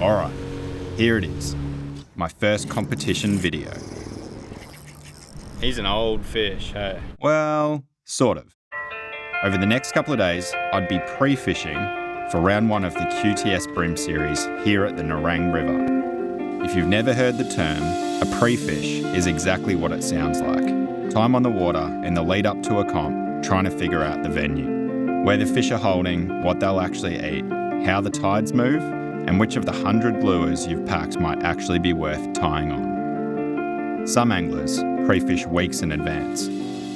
Alright, here it is. My first competition video. He's an old fish, hey? Well, sort of. Over the next couple of days, I'd be pre-fishing for round 1 of the QTS Bream series here at the Nerang River. If you've never heard the term, a pre-fish is exactly what it sounds like. Time on the water in the lead up to a comp, trying to figure out the venue, where the fish are holding, what they'll actually eat, how the tides move, and which of the 100 lures you've packed might actually be worth tying on. Some anglers pre-fish weeks in advance.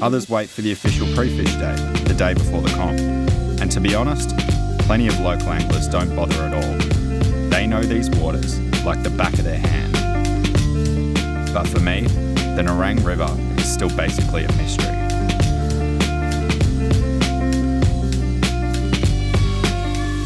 Others wait for the official pre-fish day, the day before the comp. And to be honest, plenty of local anglers don't bother at all. They know these waters like the back of their hand. But for me, the Nerang River is still basically a mystery.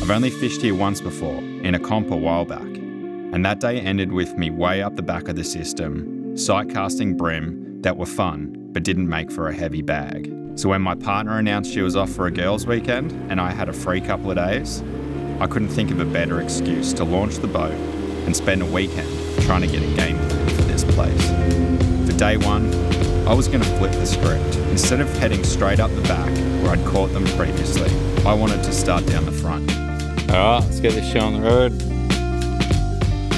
I've only fished here once before, in a comp a while back, and that day ended with me way up the back of the system, sight casting bream that were fun, but didn't make for a heavy bag. So when my partner announced she was off for a girls' weekend and I had a free couple of days, I couldn't think of a better excuse to launch the boat and spend a weekend trying to get a game plan for this place. For day 1, I was going to flip the script. Instead of heading straight up the back where I'd caught them previously, I wanted to start down the front. Alright, let's get this show on the road.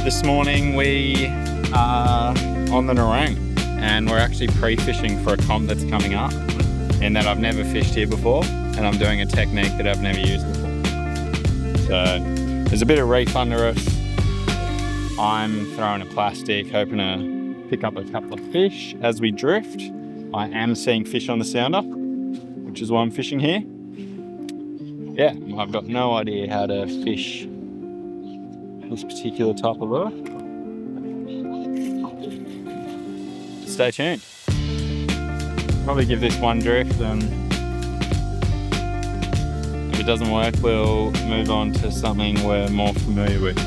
This morning we are on the Nerang and we're actually pre-fishing for a comp that's coming up, in that I've never fished here before and I'm doing a technique that I've never used before. So there's a bit of reef under us. I'm throwing a plastic, hoping to pick up a couple of fish as we drift. I am seeing fish on the sounder, which is why I'm fishing here. Yeah, I've got no idea how to fish this particular type of lure. Stay tuned. Probably give this one drift, and if it doesn't work, we'll move on to something we're more familiar with.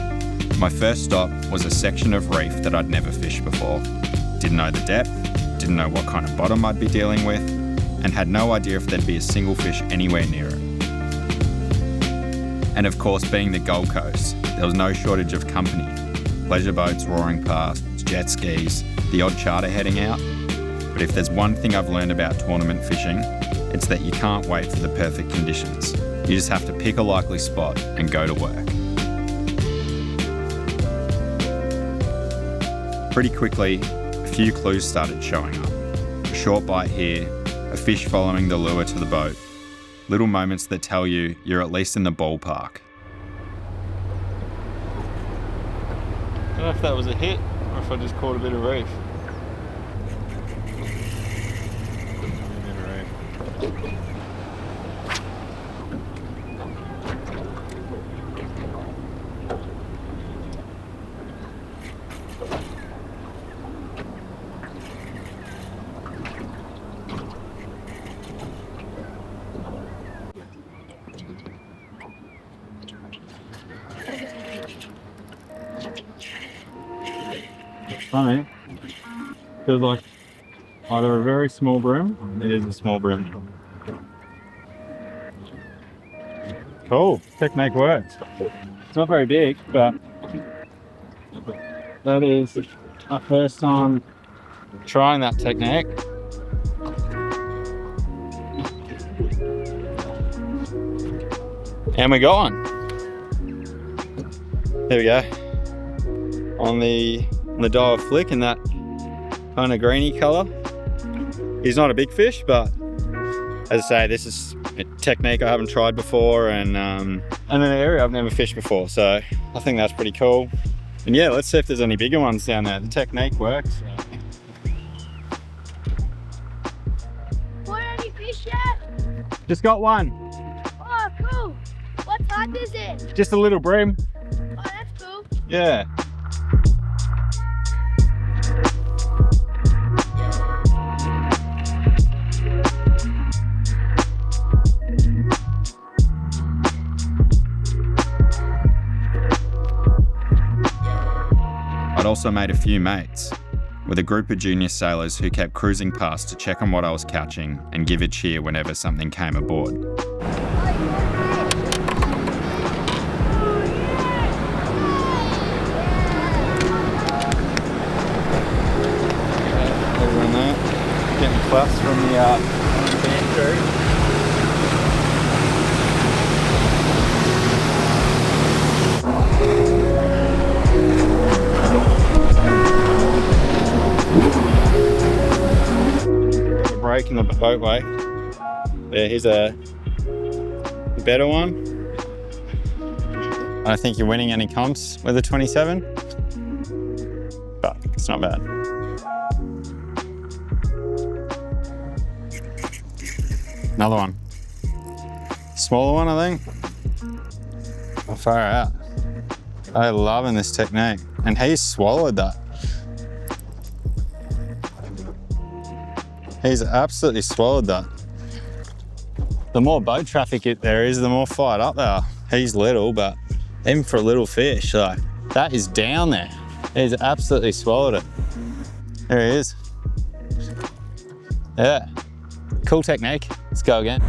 My first stop was a section of reef that I'd never fished before. Didn't know the depth, didn't know what kind of bottom I'd be dealing with, and had no idea if there'd be a single fish anywhere near it. And of course, being the Gold Coast, there was no shortage of company. Pleasure boats roaring past, jet skis, the odd charter heading out. But if there's one thing I've learned about tournament fishing, it's that you can't wait for the perfect conditions. You just have to pick a likely spot and go to work. Pretty quickly, a few clues started showing up. A short bite here, a fish following the lure to the boat. Little moments that tell you you're at least in the ballpark. I don't know if that was a hit or if I just caught a bit of reef. Funny. Feels like either a very small bream. It is a small bream. Cool. Technique works. It's not very big, but that is our first time trying that technique. And we got one. There we go. On the Daiwa flick in that kind of greeny colour. He's not a big fish, but as I say, this is a technique I haven't tried before, and in an area I've never fished before, so I think that's pretty cool. And yeah, let's see if there's any bigger ones down there. The technique works. Caught any fish yet? Just got one. Oh, cool. What type is it? Just a little bream. Oh, that's cool. Yeah. I'd also made a few mates, with a group of junior sailors who kept cruising past to check on what I was catching and give a cheer whenever something came aboard. plus from the Estuary. Break in the boatway. There, here's a better one. I don't think you're winning any comps with a 27, but it's not bad. Another one. Smaller one, I think. Oh, far out. I'm loving this technique. And he swallowed that. He's absolutely swallowed that. The more boat traffic there is, the more fired up they are. He's little, but even for a little fish, like, that is down there. He's absolutely swallowed it. There he is. Yeah, cool technique. Let's go again.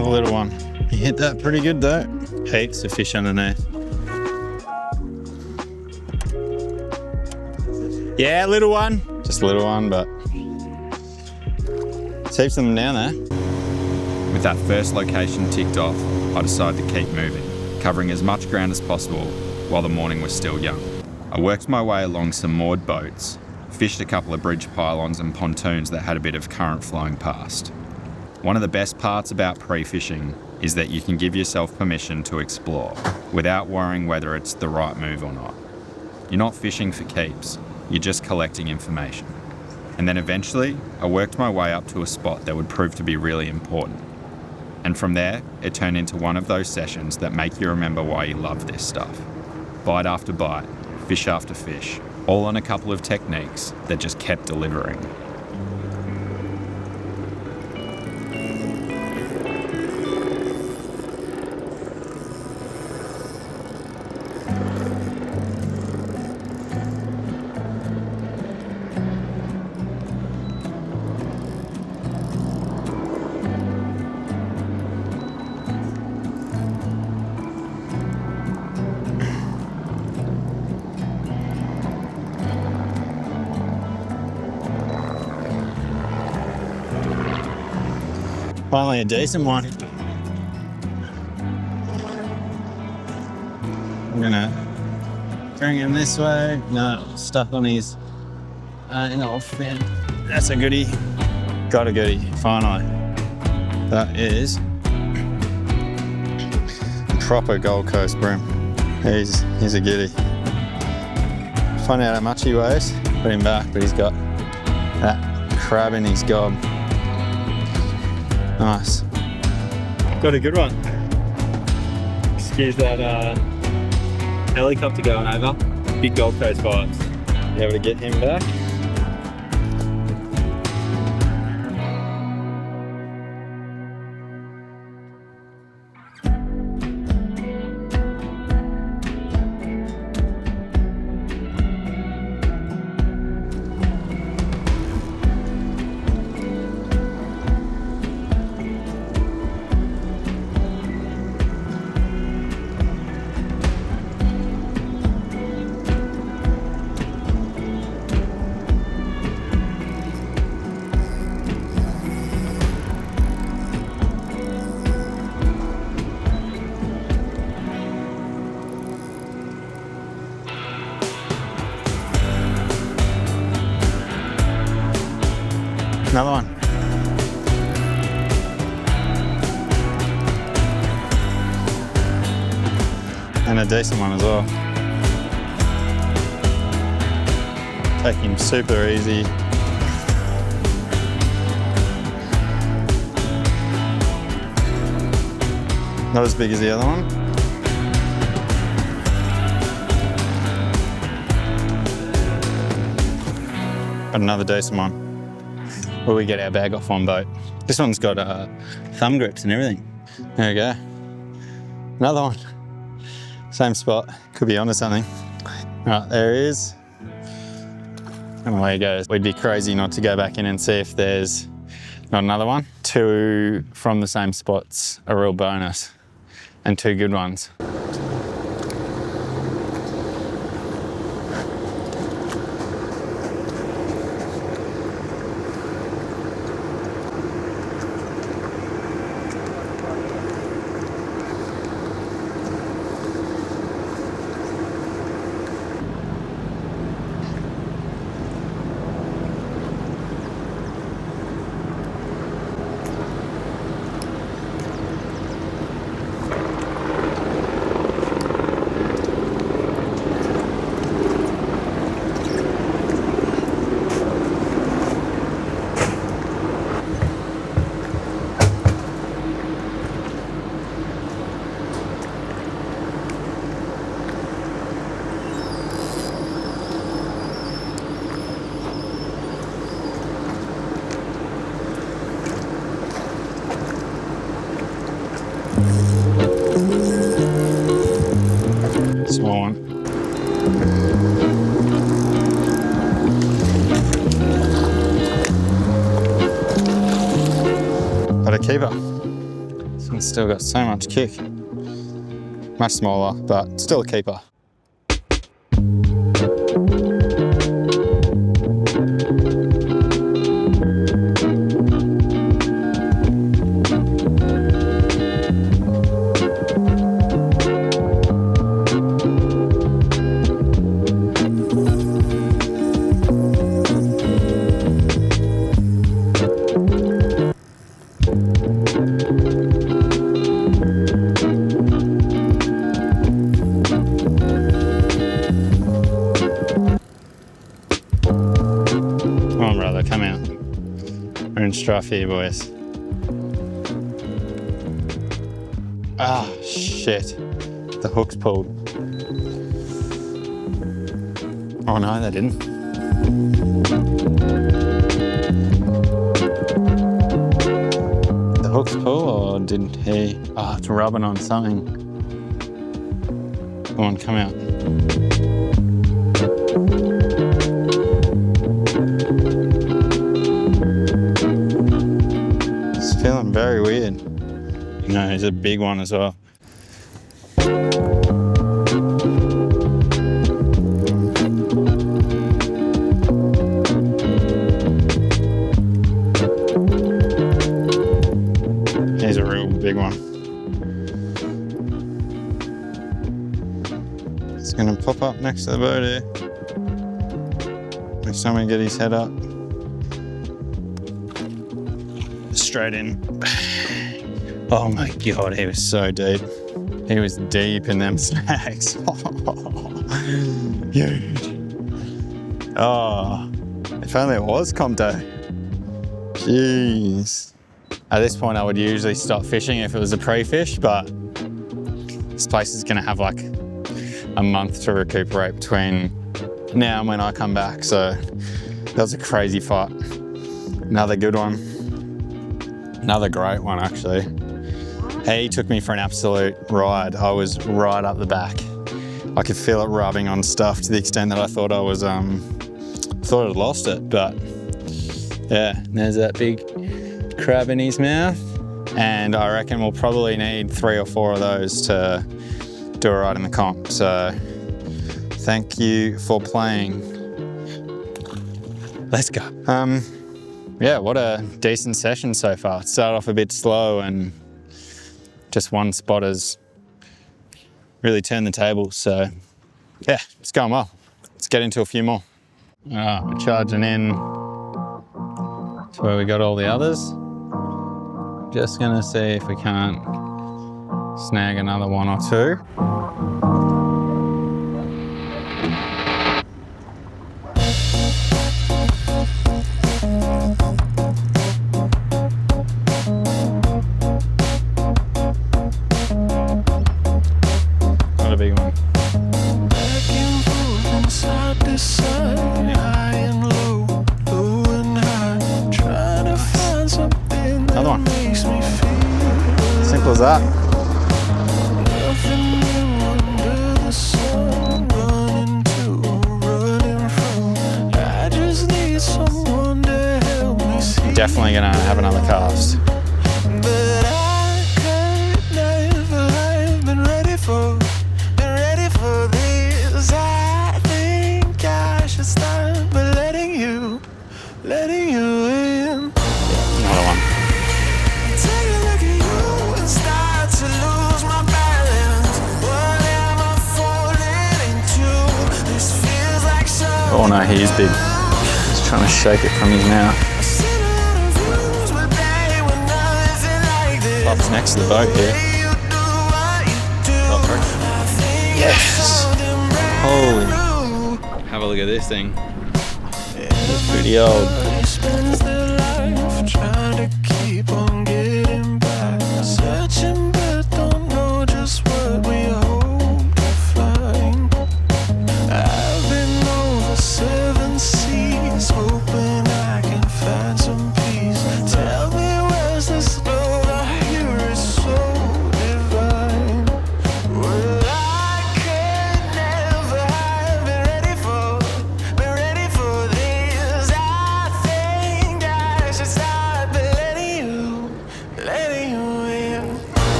Little one. You hit that pretty good though. Heaps of fish underneath. Yeah, little one. Just a little one, but there's heaps of them down there. With that first location ticked off, I decided to keep moving, covering as much ground as possible while the morning was still young. I worked my way along some moored boats, fished a couple of bridge pylons and pontoons that had a bit of current flowing past. One of the best parts about pre-fishing is that you can give yourself permission to explore without worrying whether it's the right move or not. You're not fishing for keeps, you're just collecting information. And then eventually, I worked my way up to a spot that would prove to be really important. And from there, it turned into one of those sessions that make you remember why you love this stuff. Bite after bite, fish after fish, all on a couple of techniques that just kept delivering. Finally a decent one. I'm gonna bring him this way. No, stuck on his fin. That's a goodie. Got a goodie, finally. That is a proper Gold Coast bream. He's a goodie. Find out how much he weighs, put him back, but he's got that crab in his gob. Nice. Got a good one. Excuse that helicopter going over. Big Gold Coast vibes. You able to get him back? Another one. And a decent one as well. Take him super easy. Not as big as the other one. Got another decent one. Where we get our bag off one boat. This one's got thumb grips and everything. There we go. Another one. Same spot. Could be onto something. Right, there he is. And away he goes. We'd be crazy not to go back in and see if there's not another one. 2 from the same spots, a real bonus. And 2 good ones. Small one. But a keeper. This one's still got so much kick. Much smaller, but still a keeper. Come out. We're in strife here, boys. Ah, shit. The hook's pulled. Oh no, they didn't. The hook's pulled, or didn't he? Oh, it's rubbing on something. Come on, come out. Feeling very weird. No, he's a big one as well. He's a real big one. He's gonna pop up next to the boat here. Next time we get his head up. Straight in. Oh my God, he was so deep. He was deep in them snags. Huge. Oh, if only it was Comto. Jeez. At this point, I would usually stop fishing if it was a pre-fish, but this place is gonna have like a month to recuperate between now and when I come back. So that was a crazy fight. Another good one. Another great one, actually. He took me for an absolute ride. I was right up the back. I could feel it rubbing on stuff to the extent that I thought I was, thought I'd lost it. But yeah, there's that big crab in his mouth. And I reckon we'll probably need 3 or 4 of those to do a ride in the comp. So thank you for playing. Let's go. Yeah, what a decent session so far. It started off a bit slow and just one spot has really turned the tables. So yeah, it's going well. Let's get into a few more. We're charging in to where we got all the others. Just gonna see if we can't snag another 1 or 2. How's that? Definitely gonna have another cast. Oh no, he is big. He's trying to shake it from his mouth. Pops next to the boat here. Yes! Holy. Have a look at this thing. It's pretty old.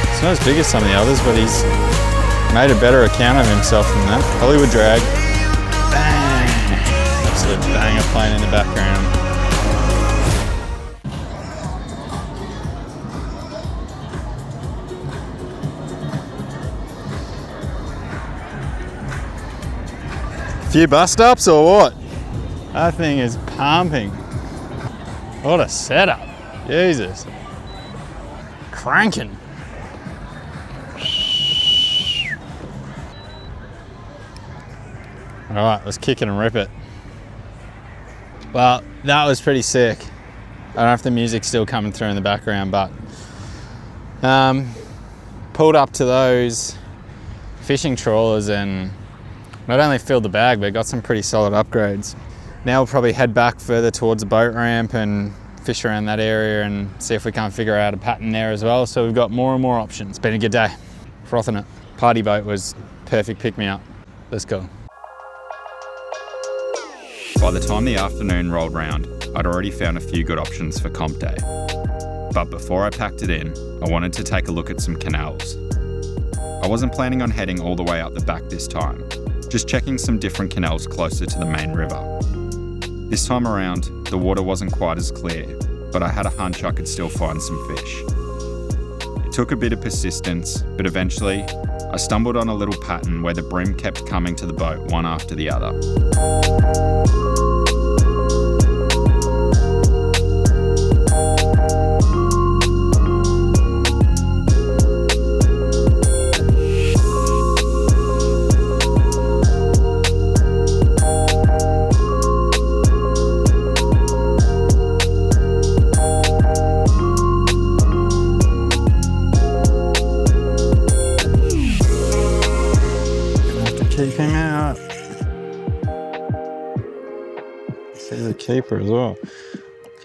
It's not as big as some of the others, but he's made a better account of himself than that. Hollywood drag. Bang! Absolute banger playing in the background. A few bust ups or what? That thing is pumping. What a setup. Jesus. Cranking. All right, let's kick it and rip it. Well, that was pretty sick. I don't know if the music's still coming through in the background, but pulled up to those fishing trawlers and not only filled the bag, but got some pretty solid upgrades. Now we'll probably head back further towards the boat ramp and fish around that area and see if we can't figure out a pattern there as well. So we've got more and more options. Been a good day. Frothing it. Party boat was perfect pick-me-up. Let's go. By the time the afternoon rolled round, I'd already found a few good options for comp day. But before I packed it in, I wanted to take a look at some canals. I wasn't planning on heading all the way up the back this time, just checking some different canals closer to the main river. This time around, the water wasn't quite as clear, but I had a hunch I could still find some fish. It took a bit of persistence, but eventually, I stumbled on a little pattern where the bream kept coming to the boat one after the other. Keep him out. See the keeper as well.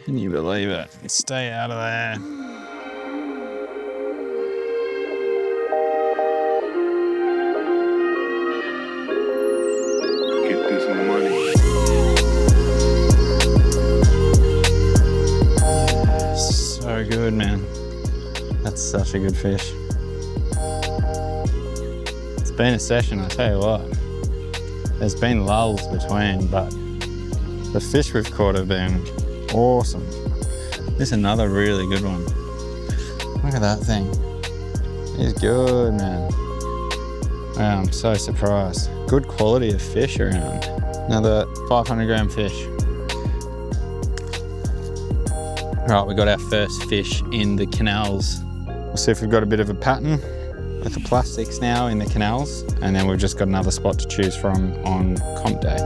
Can you believe it? Stay out of there. Get this money. So good, man. That's such a good fish. It's been a session, I tell you what. There's been lulls between, but the fish we've caught have been awesome. This is another really good one. Look at that thing. He's good, man. Wow, I'm so surprised. Good quality of fish around. Another 500 gram fish. All right, we got our first fish in the canals. We'll see if we've got a bit of a pattern. with the plastics now in the canals, and then we've just got another spot to choose from on comp day.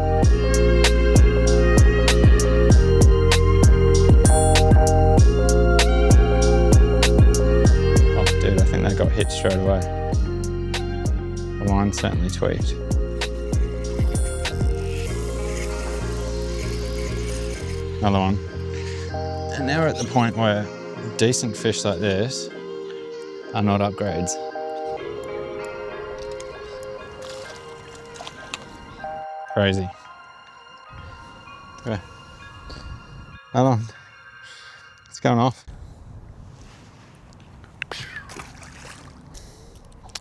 Oh dude, I think they got hit straight away. The line certainly tweaked. Another one. And now we're at the point where decent fish like this are not upgrades. Crazy. Okay. Another one. It's going off.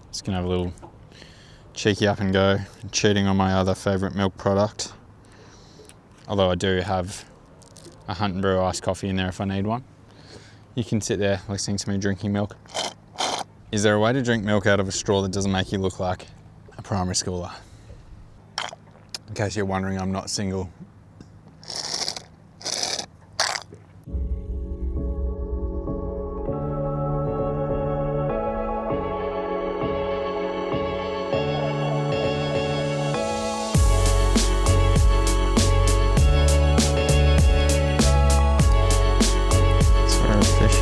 Just gonna have a little cheeky up and go, cheating on my other favourite milk product. Although I do have a Hunt and Brew iced coffee in there if I need one. You can sit there listening to me drinking milk. Is there a way to drink milk out of a straw that doesn't make you look like a primary schooler? In case you're wondering, I'm not single.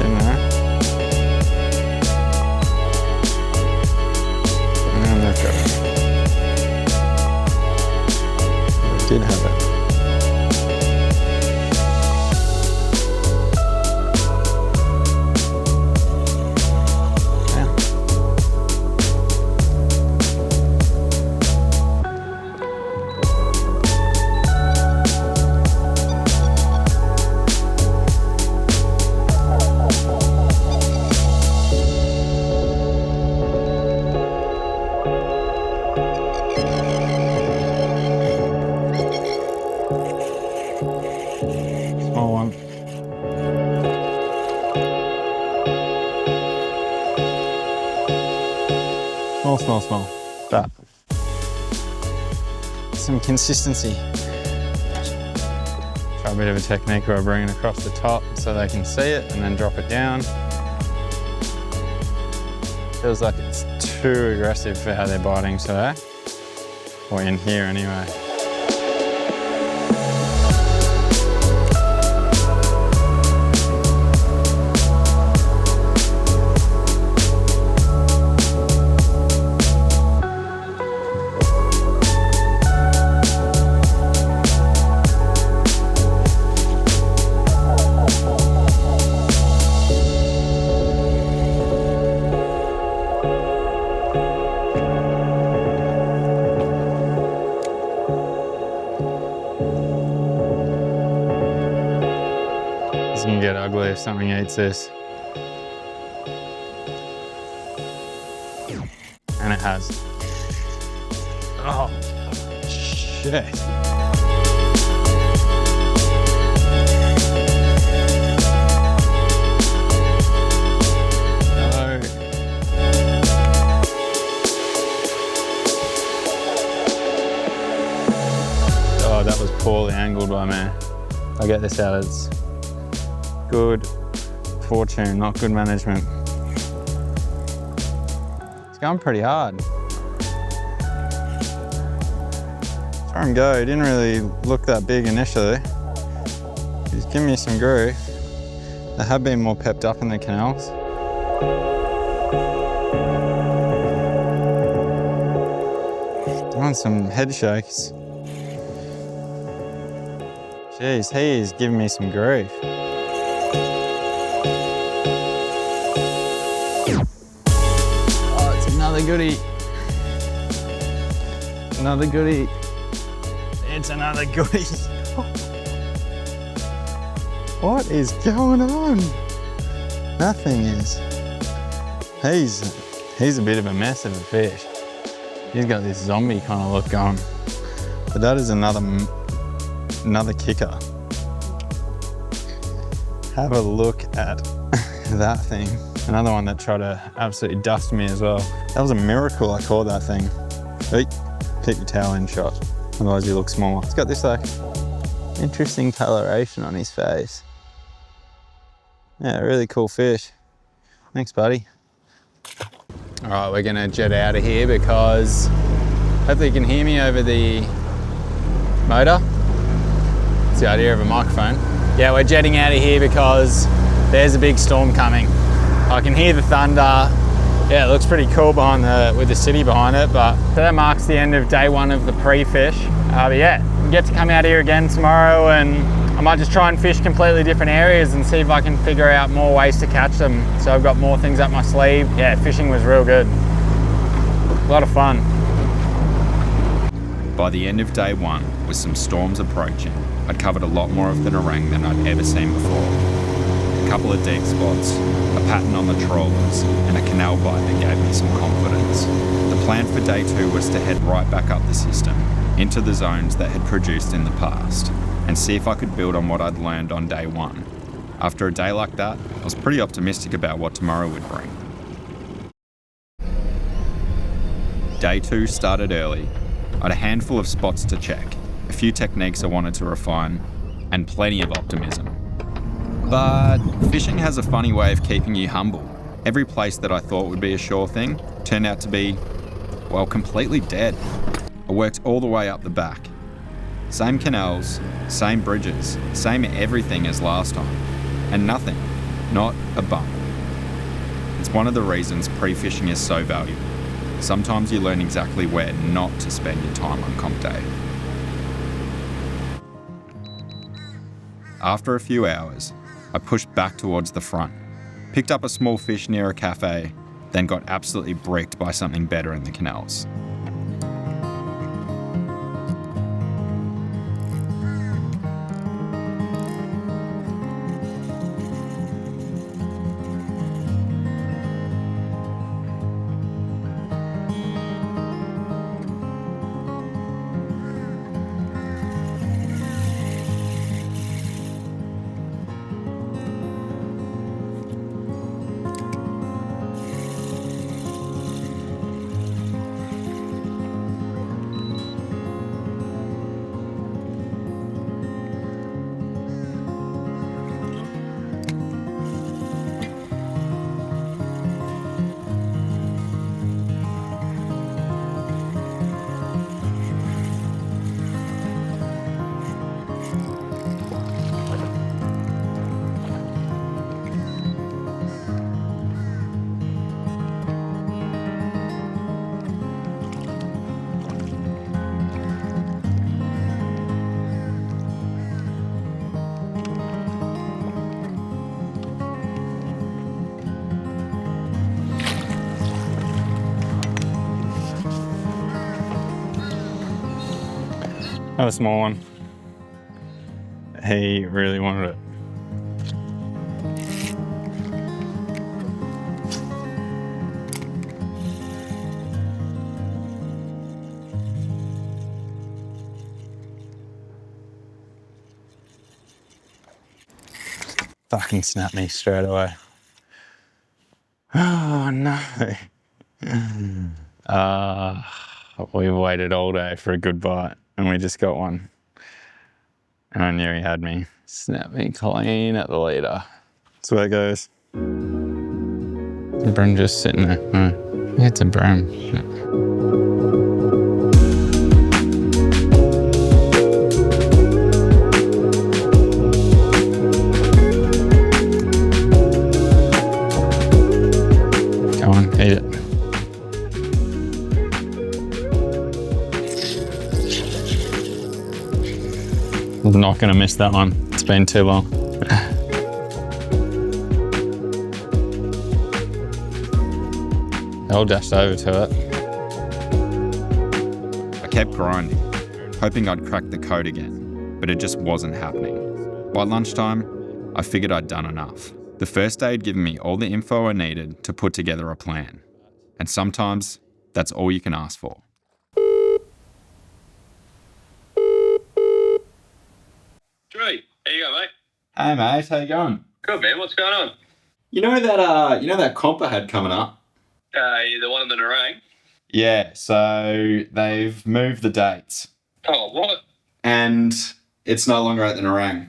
In there. And they've got it. They did have it. Yeah. Small one. Small. But some consistency. Try a bit of a technique where I bring it across the top so they can see it and then drop it down. Feels like it's too aggressive for how they're biting today. Or in here anyway. This can get ugly if something eats this. And it has. Oh, shit. No. Oh, that was poorly angled by me. I'll get this out. It's good fortune, not good management. It's going pretty hard. Try and go. He didn't really look that big initially. He's giving me some grief. They have been more pepped up in the canals. Doing some head shakes. Jeez, he is giving me some grief. Oh, it's another goodie. Another goodie. It's another goodie. What is going on? Nothing is. He's a bit of a mess of a fish. He's got this zombie kind of look going. But that is another kicker. Have a look at that thing. Another one that tried to absolutely dust me as well. That was a miracle I caught that thing. Hey, keep your towel in shot, otherwise you look smaller. It's got this like interesting coloration on his face. Yeah, really cool fish. Thanks, buddy. All right, we're gonna jet out of here because hopefully you can hear me over the motor. It's the idea of a microphone. Yeah, we're jetting out of here because there's a big storm coming. I can hear the thunder. Yeah, it looks pretty cool with the city behind it, but so that marks the end of day one of the pre-fish. But yeah, we get to come out here again tomorrow, and I might just try and fish completely different areas and see if I can figure out more ways to catch them. So I've got more things up my sleeve. Yeah, fishing was real good. A lot of fun. By the end of day one, with some storms approaching, I'd covered a lot more of the Nerang than I'd ever seen before. A couple of deep spots, a pattern on the trawlers, and a canal bite that gave me some confidence. The plan for day two was to head right back up the system, into the zones that had produced in the past, and see if I could build on what I'd learned on day one. After a day like that, I was pretty optimistic about what tomorrow would bring. Day two started early. I had a handful of spots to check, a few techniques I wanted to refine, and plenty of optimism. But fishing has a funny way of keeping you humble. Every place that I thought would be a sure thing turned out to be, well, completely dead. I worked all the way up the back. Same canals, same bridges, same everything as last time. And nothing, not a bump. It's one of the reasons pre-fishing is so valuable. Sometimes you learn exactly where not to spend your time on comp day. After a few hours, I pushed back towards the front, picked up a small fish near a cafe, then got absolutely bricked by something better in the canals. That was a small one. He really wanted it. Fucking snapped me straight away. Oh no. We've waited all day for a good bite and we just got one. And I knew he had me. Snapped me clean at the leader. That's where it goes. The bream just sitting there. No, it's a bream. Go on, eat it. I'm not gonna miss that one. It's been too long. I all dashed over to it. I kept grinding, hoping I'd crack the code again, but it just wasn't happening. By lunchtime, I figured I'd done enough. The first day had given me all the info I needed to put together a plan. And sometimes, that's all you can ask for. Drew, how you going, mate? Hey mate, how you going? Good, man. What's going on? You know that comp I had coming up? The one in the Nerang? Yeah, so they've moved the dates. Oh, what? And it's no longer at the Nerang.